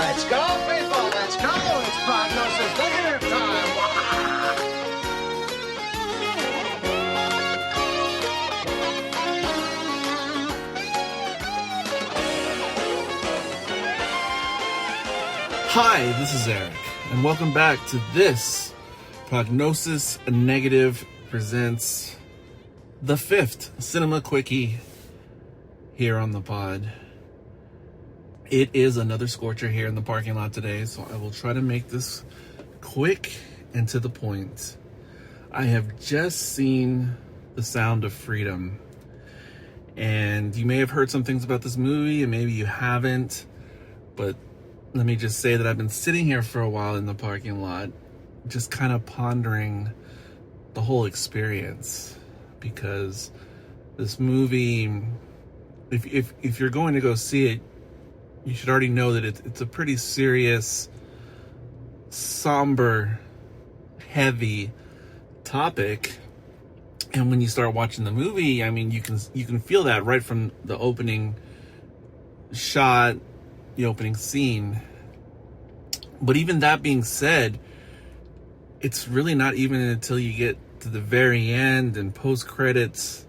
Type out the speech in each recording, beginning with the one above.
Let's go, people, let's go. It's prognosis negative time. Hi, this is Eric, and welcome back to this Prognosis Negative presents the 5th Cinema Quickie here on the pod. It is another scorcher here in the parking lot today, so I will try to make this quick and to the point. I have just seen The Sound of Freedom, and you may have heard some things about this movie, and maybe you haven't, but let me just say that I've been sitting here for a while in the parking lot, just kind of pondering the whole experience, because this movie, if you're going to go see it, you should already know that it's a pretty serious, somber, heavy topic. And when you start watching the movie, I mean, you can feel that right from the opening shot, the opening scene. But even that being said, it's really not even until you get to the very end and post credits,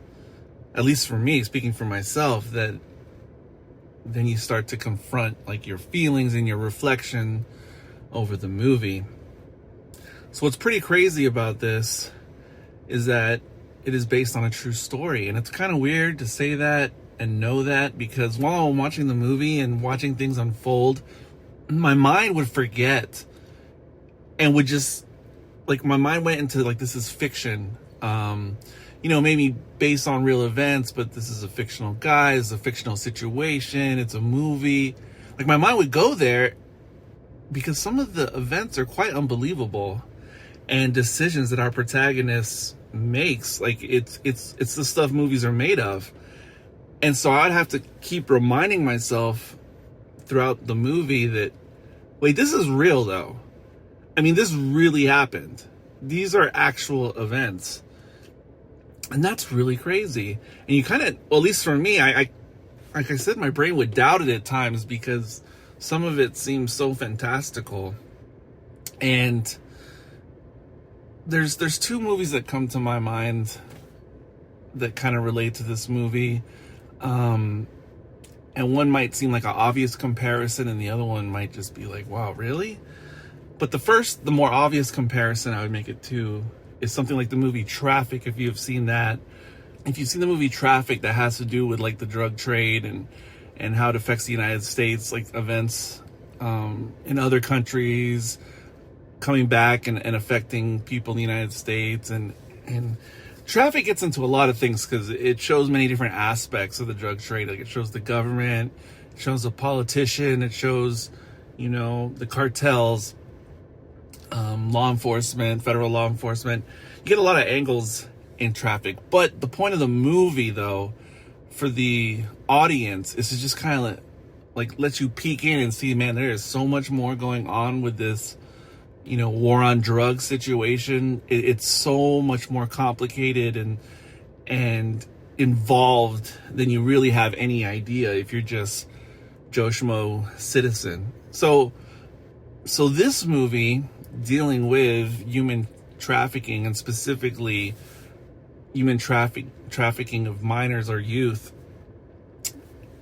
at least for me, speaking for myself, that then you start to confront like your feelings and your reflection over the movie. So what's pretty crazy about this is that it is based on a true story. And it's kind of weird to say that and know that, because while I'm watching the movie and watching things unfold, my mind would forget and would just, like, my mind went into like, this is fiction, maybe based on real events, but this is a fictional guy, it's a fictional situation, it's a movie. Like, my mind would go there because some of the events are quite unbelievable, and decisions that our protagonist makes, like, it's the stuff movies are made of. And so I'd have to keep reminding myself throughout the movie that, wait, this is real though. I mean, this really happened. These are actual events. And that's really crazy. And you kind of, well, at least for me, I like I said, my brain would doubt it at times because some of it seems so fantastical. And there's two movies that come to my mind that kind of relate to this movie. And one might seem like an obvious comparison, and the other one might just be like, wow, really? But the more obvious comparison I would make it to is something like the movie Traffic, if you've seen that. If you've seen the movie Traffic, that has to do with like the drug trade and how it affects the United States, like events in other countries coming back and affecting people in the United States. And Traffic gets into a lot of things because it shows many different aspects of the drug trade. Like, it shows the government, it shows the politician, it shows, the cartels, law enforcement, federal law enforcement. You get a lot of angles in Traffic. But the point of the movie, though, for the audience, is to just kind of like let you peek in and see, man, there is so much more going on with this, war on drugs situation. It's so much more complicated and involved than you really have any idea if you're just Joe Schmo citizen. So this movie, dealing with human trafficking, and specifically human trafficking of minors or youth,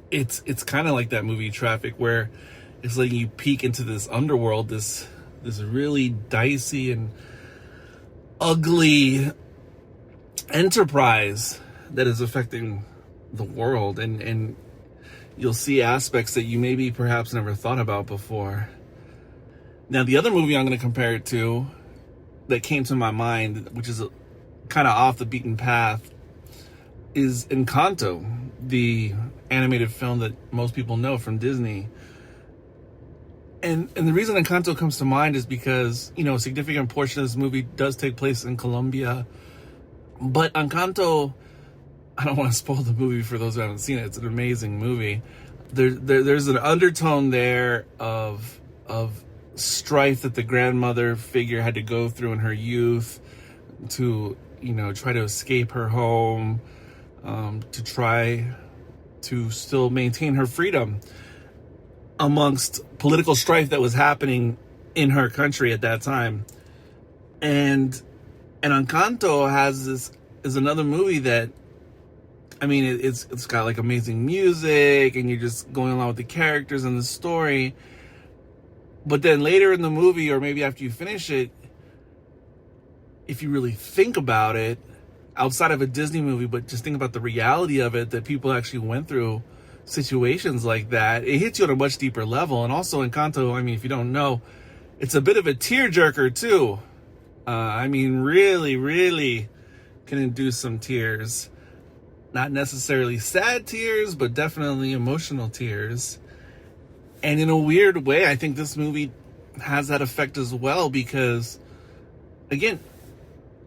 it's kind of like that movie Traffic, where it's letting you peek into this underworld, this really dicey and ugly enterprise that is affecting the world, and you'll see aspects that you maybe perhaps never thought about before. Now, the other movie I'm going to compare it to that came to my mind, which is kind of off the beaten path, is Encanto, the animated film that most people know from Disney. And the reason Encanto comes to mind is because, a significant portion of this movie does take place in Colombia. But Encanto, I don't want to spoil the movie for those who haven't seen it. It's an amazing movie. There's an undertone there of strife that the grandmother figure had to go through in her youth to, try to escape her home, to try to still maintain her freedom. amongst political strife that was happening in her country at that time. And Encanto is another movie that, I mean, it's got like amazing music, and you're just going along with the characters and the story. But then later in the movie, or maybe after you finish it, if you really think about it, outside of a Disney movie, but just think about the reality of it, that people actually went through situations like that, it hits you on a much deeper level. And also Encanto, I mean, if you don't know, it's a bit of a tearjerker too. I mean, really, really can induce some tears. Not necessarily sad tears, but definitely emotional tears. And in a weird way, I think this movie has that effect as well, because, again,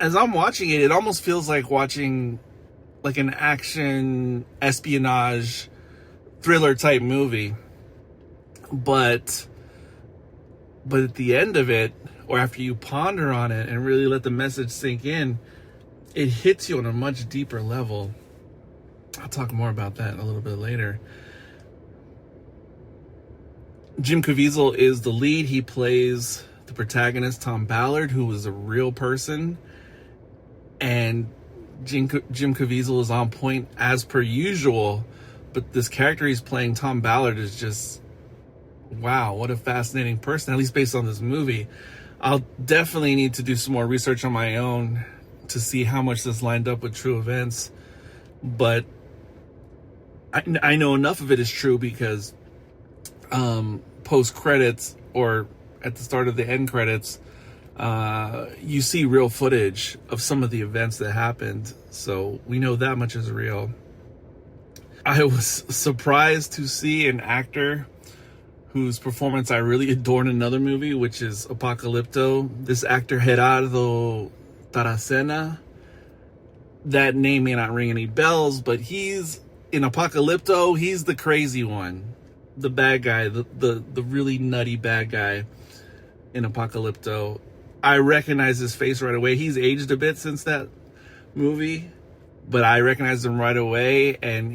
as I'm watching it, it almost feels like watching like an action espionage thriller type movie. But at the end of it, or after you ponder on it and really let the message sink in, it hits you on a much deeper level. I'll talk more about that a little bit later. Jim Caviezel is the lead. He plays the protagonist, Tom Ballard, who was a real person. And Jim Caviezel is on point as per usual. But this character he's playing, Tom Ballard, is just, wow, what a fascinating person, at least based on this movie. I'll definitely need to do some more research on my own to see how much this lined up with true events. But I know enough of it is true because post credits, or at the start of the end credits, you see real footage of some of the events that happened. So we know that much is real. I was surprised to see an actor whose performance I really adore in another movie, which is Apocalypto. This actor, Gerardo Taracena. That name may not ring any bells, but he's in Apocalypto. He's the crazy one, the bad guy, the really nutty bad guy in Apocalypto. I recognize his face right away. He's aged a bit since that movie, but I recognize him right away, and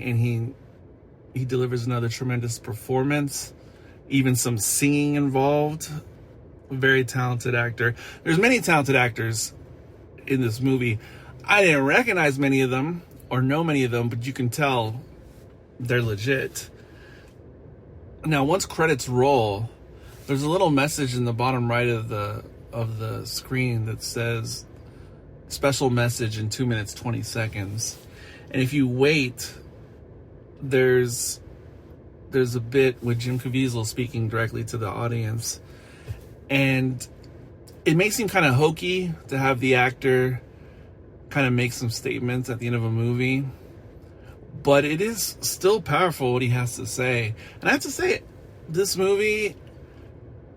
he delivers another tremendous performance. Even some singing involved. Very talented actor. There's many talented actors in this movie. I didn't recognize many of them or know many of them, but you can tell they're legit. Now, once credits roll, there's a little message in the bottom right of the screen that says special message in 2 minutes 20 seconds. And if you wait, there's a bit with Jim Caviezel speaking directly to the audience. And it may seem kind of hokey to have the actor kind of make some statements at the end of a movie, but it is still powerful what he has to say. And I have to say, this movie,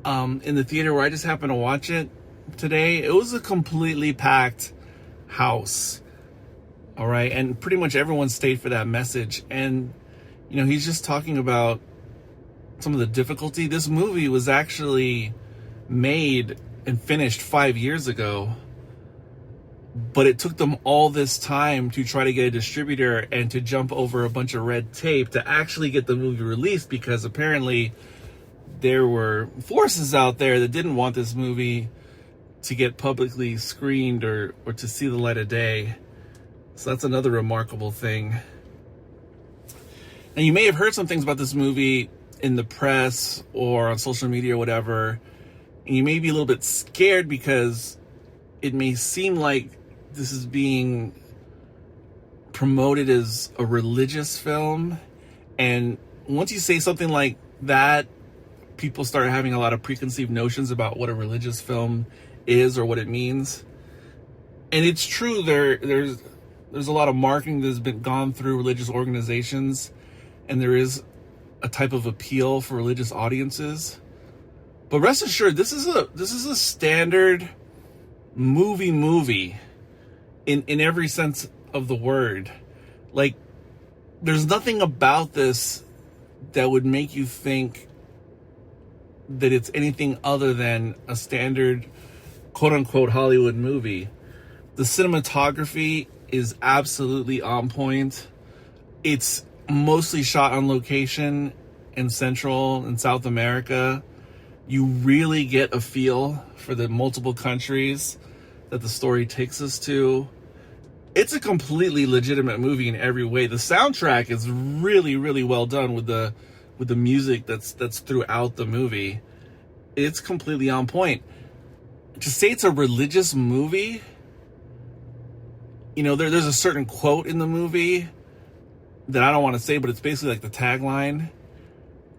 in the theater where I just happened to watch it today, it was a completely packed house. All right. And pretty much everyone stayed for that message. And you know, he's just talking about some of the difficulty. This movie was actually made and finished 5 years ago, but it took them all this time to try to get a distributor and to jump over a bunch of red tape to actually get the movie released, because apparently there were forces out there that didn't want this movie to get publicly screened or to see the light of day. So that's another remarkable thing. Now, you may have heard some things about this movie in the press or on social media or whatever, and you may be a little bit scared because it may seem like this is being promoted as a religious film. And once you say something like that, people start having a lot of preconceived notions about what a religious film is or what it means. And it's true, there's a lot of marketing that's been gone through religious organizations, and there is a type of appeal for religious audiences. But rest assured, this is a standard movie in every sense of the word. Like, there's nothing about this that would make you think that it's anything other than a standard quote-unquote Hollywood movie. The cinematography is absolutely on point. It's mostly shot on location, in Central and South America, you really get a feel for the multiple countries that the story takes us to. It's a completely legitimate movie in every way. The soundtrack is really, really well done with the music that's throughout the movie. It's completely on point. To say it's a religious movie, you know, there's a certain quote in the movie that I don't want to say, but it's basically like the tagline.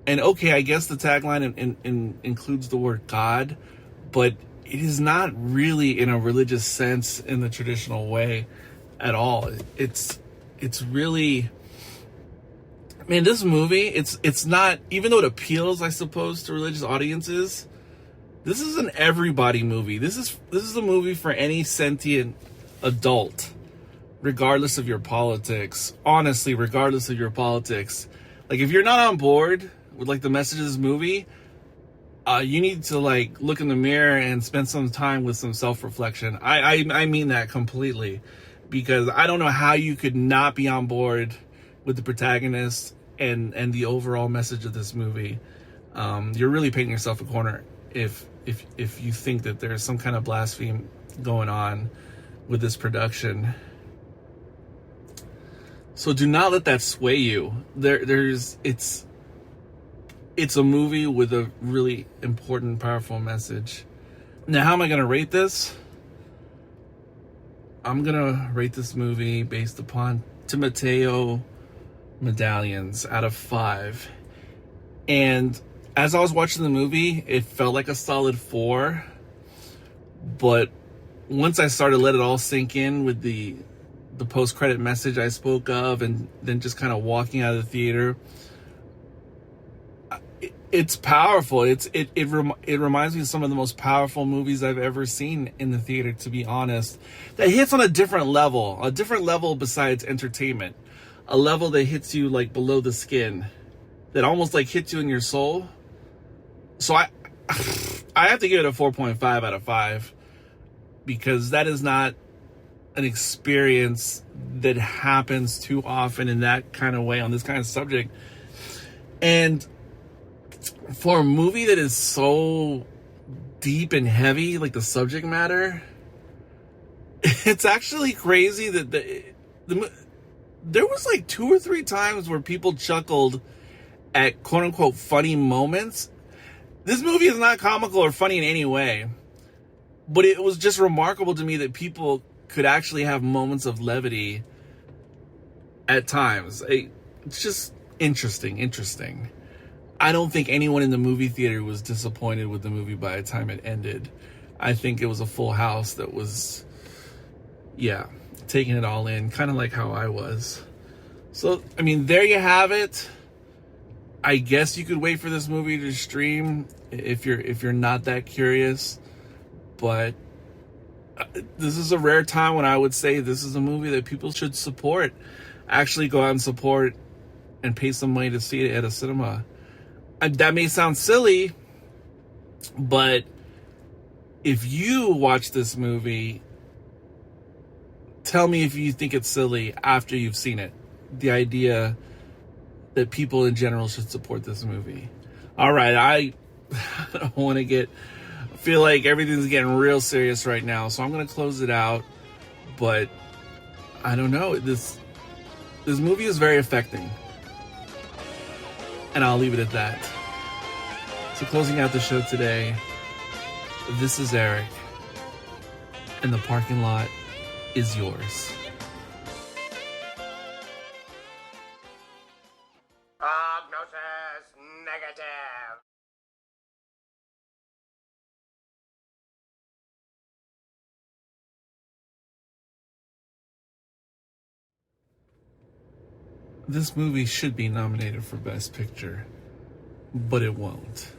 And okay, I guess the tagline includes the word God, but it is not really in a religious sense in the traditional way at all. It's really, man, this movie, it's not, even though it appeals, I suppose, to religious audiences, this is an everybody movie. This is a movie for any sentient adult, regardless of your politics. Honestly, regardless of your politics. Like, if you're not on board with like the message of this movie, you need to like look in the mirror and spend some time with some self-reflection. I mean that completely, because I don't know how you could not be on board with the protagonist and the overall message of this movie. You're really painting yourself a corner if you think that there's some kind of blasphemy going on with this production. So do not let that sway you. It's a movie with a really important, powerful message. Now, how am I going to rate this? I'm going to rate this movie based upon Timoteo medallions out of 5. And as I was watching the movie, it felt like a solid 4. But once I started to let it all sink in with the post-credit message I spoke of, and then just kind of walking out of the theater, it's powerful. It reminds me of some of the most powerful movies I've ever seen in the theater, to be honest. That hits on a different level besides entertainment. A level that hits you like below the skin, that almost like hits you in your soul. So I have to give it a 4.5 out of 5, because that is not an experience that happens too often in that kind of way on this kind of subject. And for a movie that is so deep and heavy, like the subject matter, it's actually crazy that there was like 2 or 3 times where people chuckled at quote unquote funny moments. This movie is not comical or funny in any way, but it was just remarkable to me that people could actually have moments of levity at times. It's just interesting. I don't think anyone in the movie theater was disappointed with the movie by the time it ended. I think it was a full house that was, taking it all in, kind of like how I was. So, I mean, there you have it. I guess you could wait for this movie to stream if you're not that curious. But this is a rare time when I would say this is a movie that people should support. Actually go out and support and pay some money to see it at a cinema. That may sound silly, but if you watch this movie, tell me if you think it's silly after you've seen it. The idea that people in general should support this movie. All right, I don't want to feel like everything's getting real serious right now, so I'm going to close it out. But I don't know, this movie is very affecting, and I'll leave it at that. So closing out the show today, this is Eric, and the parking lot is yours. Prognosis negative. This movie should be nominated for Best Picture, but it won't.